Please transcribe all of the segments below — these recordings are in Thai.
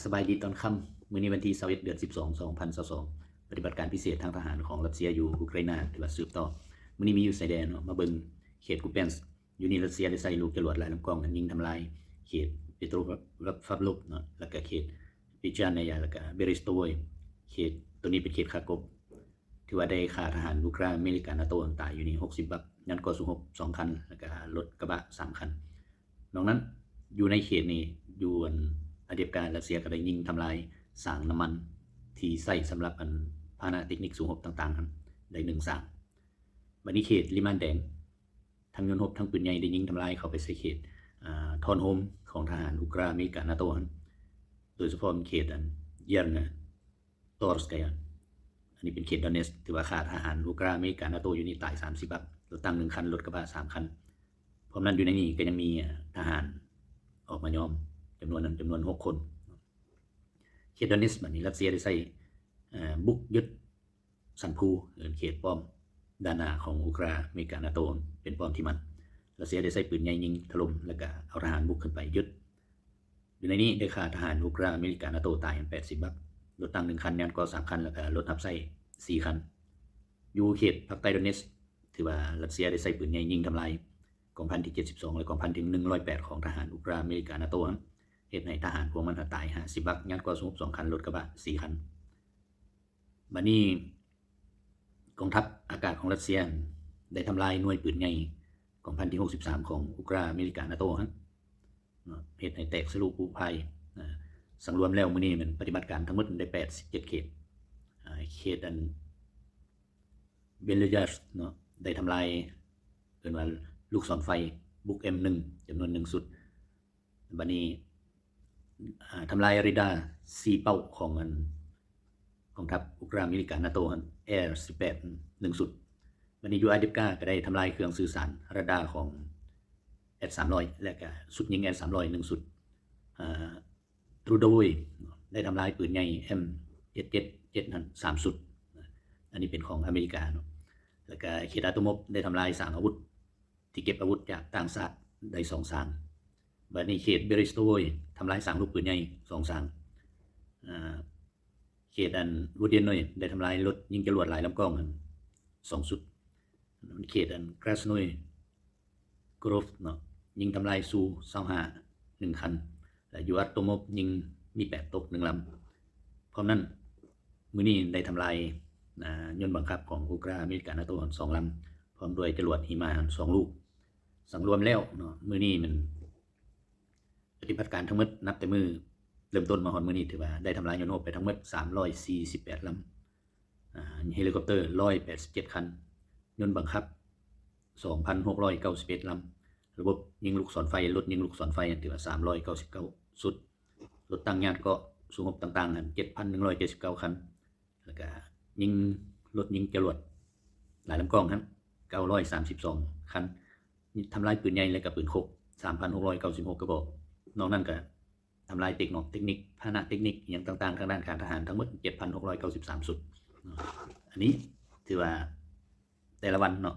สบายดีตอนค่ำมื้อนี้วันที่21เดือน12 2022ปฏิบัติการพิเศษทางทหารของรัสเซียอยู่อุกรานาถือว่าสืบต่อมื้อนี้มีอยู่ชายแดนเนาะมาเบิ่งเขตกูเปนส์อยู่นี่รัสเซียได้ใส่ลูกจรวดหลายลำกล้องยิงทำลายเขตปิโตรฟาบลุกเนาะแล้วก็เขตปิจานายาแล้วก็เบริสโตยเขตตัวนี้เป็นเขตคาร์กฟถือว่าได้ฆ่าทหารยูเครนอเมริกันนาโตตายอยู่นี่60บักยันกอสุ6 2คันแล้วก็รถกระบะ3คันนอกนั้นอยู่ในเขตนี้อยู่อดีตการรัสเซียก็ได้ยิงทำลายสางน้ำมันที่ใส่สำหรับพาหนะเทคนิคสูงหบต่างๆได้1สางบัดนี้เขตลิมันแดงทั้งยนต์หบทั้งปืนใหญ่ได้ยิงทำลายเข้าไปใส่เขตทอนโฮมของทหารอุกราอเมริกันนาโตโดยเฉพาะเขตเยร์นะตอร์สกายอันนี้เป็นเขตดอนเนสถือว่าขาดทหารอุกราอเมริกันนาโตอยู่นี่ตาย30บักรถตั้ง1คันรถกระบะ3คันเพราะนั้นอยู่ในนี้ก็ยังมีทหารออกมายอมจำนวน6คนเขตดอนเนสบัดนี้รัสเซียได้ใส่บุกยึดสันพูเขตป้อมด้านหน้าของอุกราอเมริกันนาโตเป็นป้อมที่มันรัสเซียได้ใส่ปืนใหญ่ยิงถล่มแล้วก็เอาทหารบุกขึ้นไปยึดอยู่ในนี้ได้ฆ่าทหารอุกราอเมริกันนาโตตาย80บักรถตั้ง1คันยานกอ3คันแล้วก็รถทับไส้4คันอยู่เขตภาคใต้ดอนเนสถือว่ารัสเซียได้ใส่ปืนใหญ่ยิงทำลายกองพันที่72และกองพันที่108ของทหารอุกราอเมริกันนาโตเหตุให้ทหารพวกมันตาย50บักยันกอสุบ2คันรถกระบะ4คันบัดนี้กองทัพอากาศของรัสเซียได้ทำลายหน่วยปืนใหญ่กองพันที่63ของอุกราอเมริกันนาโตเหตุให้แตกสรุปผู้ภัยสังรวมแล้วมื้อนี้มันปฏิบัติการทั้งหมดได้87เขตเบลยัสเนาะได้ทำลายเอิ้นว่าลูกศรไฟบุก M1 จำนวน1สุดบัดนี้ทำลายเรดาร์4เป้าของกองทัพอุกราอเมริกันนาโตแอร์18 1สุดบัดนี้ยูไอเดฟกาก็ได้ทำลายเครื่องสื่อสารเรดาร์ของ S300 และก็สุดยิง S300 1สุดตรูโดยได้ทำลายปืนใหญ่ M777 นั้น3สุดอันนี้เป็นของอเมริกาเนาะแล้วก็เขตอาโตมบได้ทำลายสางอาวุธที่เก็บอาวุธจากต่างชาติได้2สางบัดนี้เขตเบริสโตยทำลายสางลูกปืนใหญ่2สางเขตวูเดียนอยได้ทำลายรถยิงจรวดหลายลำกล้อง2สุดเขตกราสนอยกรอฟเนาะยิงทำลายซู25 1คันและยูอัตโตมบยิงมี8ตก1ลำพร้อมนั้นมื้อนี้ได้ทำลายยนต์บังคับของอุกราอเมริกันนาโต2ลำพร้อมด้วยจรวดหิมะ2ลูกสังรวมแล้วเนาะมื้อนี้มันปฏิบัติการทั้งหมดนับแต่มื้อเริ่มต้นมาฮอดมื้อนี้ถือว่าได้ทำลายยนต์รบไปทั้งหมด348ลำเฮลิคอปเตอร์187คันยนต์บังคับ 2,691 ลำระบบยิงลูกศรไฟรถยิงลูกศรไฟถือว่า399สุดรถตั้งยานเกาะสูงหบต่างๆ7,179คันแล้วก็ยิงรถยิงจรวดหลายลำกล้อง932คันทำลายปืนใหญ่และก็ปืนคก 3,696 กระบอกนอกนั้นก็ทำลายเทคนิคพาหนะเทคนิคอย่างต่างๆทางด้านการทหารทั้งหมด 7,693 สุดอันนี้ถือว่าแต่ละวันเนาะ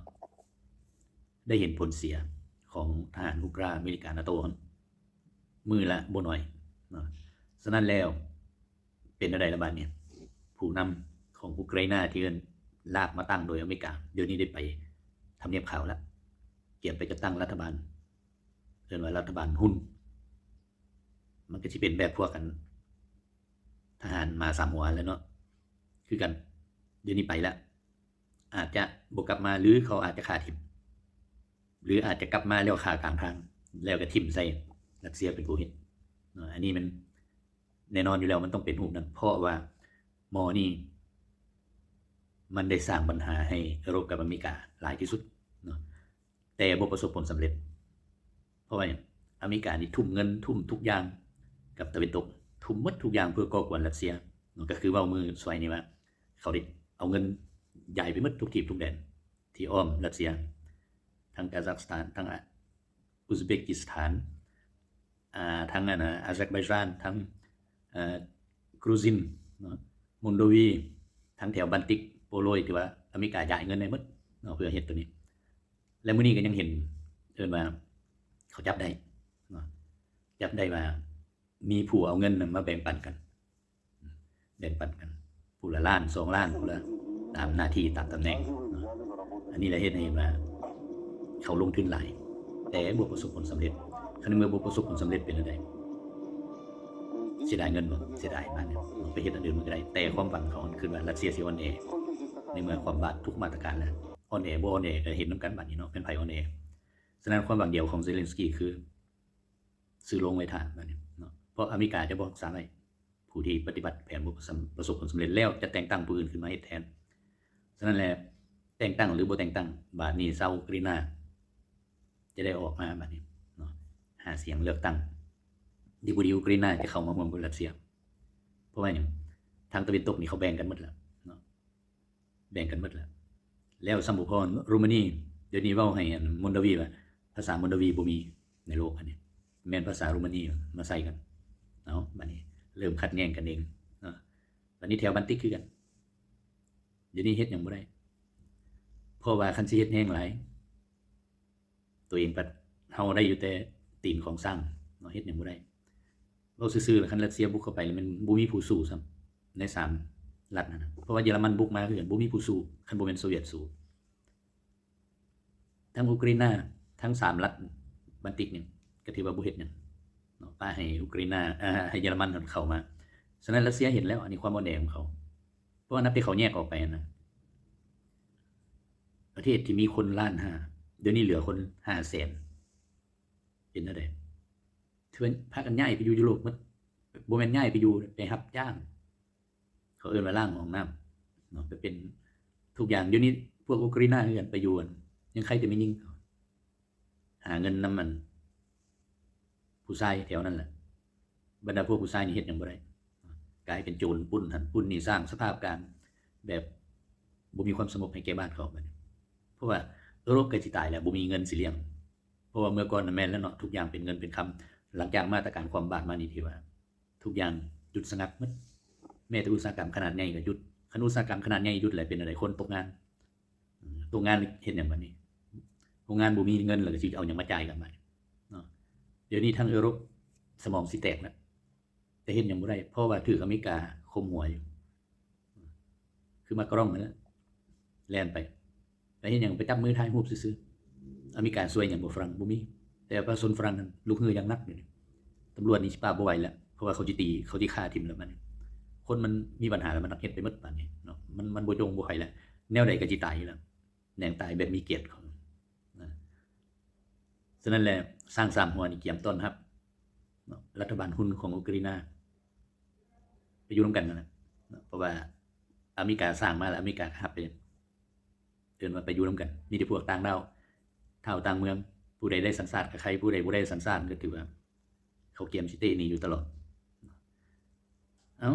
ได้เห็นผลเสียของทหารอุกราอเมริกันนาโตมือละบ่น้อยเนาะฉะนั้นแล้วเป็นอะไรละบาดเนี่ยผู้นำของอุกราอินาที่เอิ้นลากมาตั้งโดยอเมริกาเดี๋ยวนี้ได้ไปทำเนียบขาวแล้วเตรียมไปจะตั้งรัฐบาลเอิ้นว่ารัฐบาลหุ้นมันก็สิเป็นแบบพวกกันทหารมา3หัวแล้วเนาะคือกันเดี๋ยวนี้ไปแล้วอาจจะบ่กลับมาหรือเขาอาจจะฆ่าทิ่มหรืออาจจะกลับมาแล้วฆ่ากลางทางแล้วก็ทิ่มใส่รัสเซียเป็นผู้เฮ็ดอันนี้มันแน่นอนอยู่แล้วมันต้องเป็นรูปนั้นเพราะว่าหมอนี่มันได้สร้างปัญหาให้รบกับอเมริกาหลายที่สุดเนาะแต่บ่ประสบผลสำเร็จเพราะว่าอเมริกานี่ทุ่มเงินทุ่มทุกอย่างกับตะวันตกทุ่มหมดทุกอย่างเพื่อก่อกวนรัสเซียก็คือเว้ามือซอยนี่ว่าเขาได้เอาเงินใหญ่ไปหมดทุกทิศทุกแดนที่อ้อมรัสเซียทั้งกาซัคสถานทั้งอุซเบกิสถานทั้งอาเซอร์ไบจานทั้งกรูซินเนาะมลโดวีทั้งแถวบัลติกโปโลยที่ว่าอเมริกาจ่ายเงินให้หมดเนาะเพื่อเฮ็ดตัวนี้และมื้อนี้ก็ยังเห็นว่าเขาจับได้เนาะจับได้ว่า มีผู้เอาเงินมาแบ่งปันกันผู้ละล้าน2ล้านผู้ละตามหน้าที่ตามตำแหน่งอันนี้แหละเฮ็ดให้เห็นว่าเขาลงทุนหลายแต่บ่ประสบผลสำเร็จคันเมื่อบ่ประสบผลสำเร็จเป็นจังได๋เสียดายเงินบ่เสียดายมากเนี่ยไปเฮ็ดอันอื่นมันก็ได้แต่ความหวังเขาคือว่ารัสเซียสิอ่อนแอในเมื่อความบาดทุกมาตรการแล้วอ่อนแอบ่อ่อนแอก็เห็นนำกันบัดนี้เนาะเป็นไผอ่อนแอฉะนั้นความหวังเดียวของเซเลนสกี้คือซื้อโรงไว้ท่าบัดนี้เนาะเพราะอเมริกาจะบ่รักษาไว้ผู้ที่ปฏิบัติแผนบ่ประสบผลสำเร็จแล้วจะแต่งตั้งผู้อื่นขึ้นมาเฮ็ดแทนฉะนั้นแหละแต่งตั้งหรือบ่แต่งตั้งบัดนี้ซาอุกรีนาจะได้ออกมาบัดนี้เนาะหาเสียงเลือกตั้งดีบุดีอุกรีนาจะเข้ามาร่วมกับรัสเซียเพราะว่าหยังทางตะวันตกนี่เขาแบ่งกันหมดแล้วเนาะแบ่งกันหมดแล้วซัมบุพรโรมานีเดี๋ยวนี้เว้าให้มอลโดวีว่าภาษามอลโดวีบ่มีในโลกอันนี้แม่นภาษาโรมานีมาใส่กันเนาะบัดนี้เริ่มขัดแย้งกันเองเนาะบัดนี้แถวบัลติกคือกันเดี๋ยวนี้เฮ็ดหยังบ่ได้เพราะว่าคันสิเฮ็ดแฮงหลายตัวเองปัดเฮาได้อยู่แต่ตีนของสร้างเนาะเฮ็ดหยังบ่ได้เว้าซื่อๆแล้วคันรัสเซียบุกเข้าไปแล้วมันบ่มีผู้สู้ซ้ำใน3รัฐนั่นน่ะเพราะว่าเยอรมันบุกมาคือกันบ่มีผู้สู้คันบ่แม่นโซเวียตสู้ทั้งอุกราอินาทั้ง3รัฐบัลติกนี่ก็ถือว่าบ่เฮ็ดหยังเนาะป้าให้อุกราอินาให้เยอรมันเข้ามาฉะนั้นรัสเซียเห็นแล้วอันนี้ความอ่อนแอของเขาเพราะว่านับที่เขาแยกออกไปนะประเทศที่มีคนล้าน5เดี๋ยวนี้เหลือคน500,000เป็นจังได๋ถือว่าพากันย้ายไปอยู่ยุโรปหมดบ่แม่นย้ายไปอยู่ไปรับจ้างเขาเอิ้นว่าล้างห้องน้ำเนาะไปเป็นทุกอย่างเดี๋ยวนี้พวกอุกราอินาคือกันไปอยู่ยังใครจะไม่ยิงหาเงินนำมันผู้ชายแถวนั้นแหละบรรดาพวกผู้ชายนี่เฮ็ดหยังบ่ได้กลายเป็นโจรปุ้นหั่นปุ้นนี่สร้างสภาพการแบบบ่มีความสงบให้แก่บ้านเขาบัดนี้เพราะว่ายุโรปใกล้สิตายแล้วบ่มีเงินสิเลี้ยงเพราะว่าเมื่อก่อนน่ะแม่นแล้วเนาะทุกอย่างเป็นเงินเป็นคำหลังจากมาตรการความบาดมานี่ที่ว่าทุกอย่างหยุดชะงักหมดแม้แต่อุตสาหกรรมขนาดใหญ่ก็หยุดคันอุตสาหกรรมขนาดใหญ่หยุดแล้วเป็นจังได๋คนตกงานตกงานเฮ็ดหยังบัดนี้โรงงานบ่มีเงินแล้วก็สิเอาหยังมาจ่ายกันบัดเนาะเดี๋ยวนี้ทางยุโรปสมองสิแตกแล้วแต่เฮ็ดหยังบ่ได้เพราะว่าถูกอเมริกาข่มหัวอยู่คือมากร่องนั่นแหละแล่นไปเฮ็ดหยังไปจับมือถ่ายรูปซื่อๆอเมริกาช่วยหยังบ่ฝรั่งบ่มีแต่ประชาชนฝรั่งนั้นลุกฮืออย่างหนักอยู่นี่ตำรวจนี่สิปราบบ่ไหวแล้วเพราะว่าเขาสิตีเขาสิฆ่าทิ่มแล้วบัดนี้คนมันมีปัญหาแล้วมันต้องเฮ็ดไปหมดบัดนี้เนาะมันบ่จงบ่ไผแล้วแนวใดก็สิตายอยู่แล้วแนงตายแบบมีเกียรติเขานะฉะนั้นแหละสร้าง3หัวนี่เกียมต้อนรับเนาะรัฐบาลหุ้นของอุกราอินาไปอยู่นำกันนั่นแหละเพราะว่าอเมริกาสร้างมาแล้วอเมริการับไปเอิ้นว่าไปอยู่นำกันมีแต่พวกต่างดาวเฒ่าต่างเมืองผู้ใดได้สัญชาติกับใครผู้ใดบ่ได้สัญชาติก็ถือว่าเขาเกียมสิเตนี่อยู่ตลอดเอ้า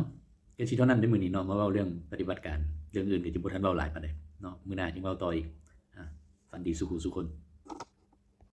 ก็สิเท่านั้นเด้อมื้อนี้เนาะมาเว้าเรื่องปฏิบัติการเรื่องอื่นก็สิบ่ทันเว้าหลายปานใดเนาะมื้อหน้าจึงเว้าต่ออีกฝันดีสุขสุขคน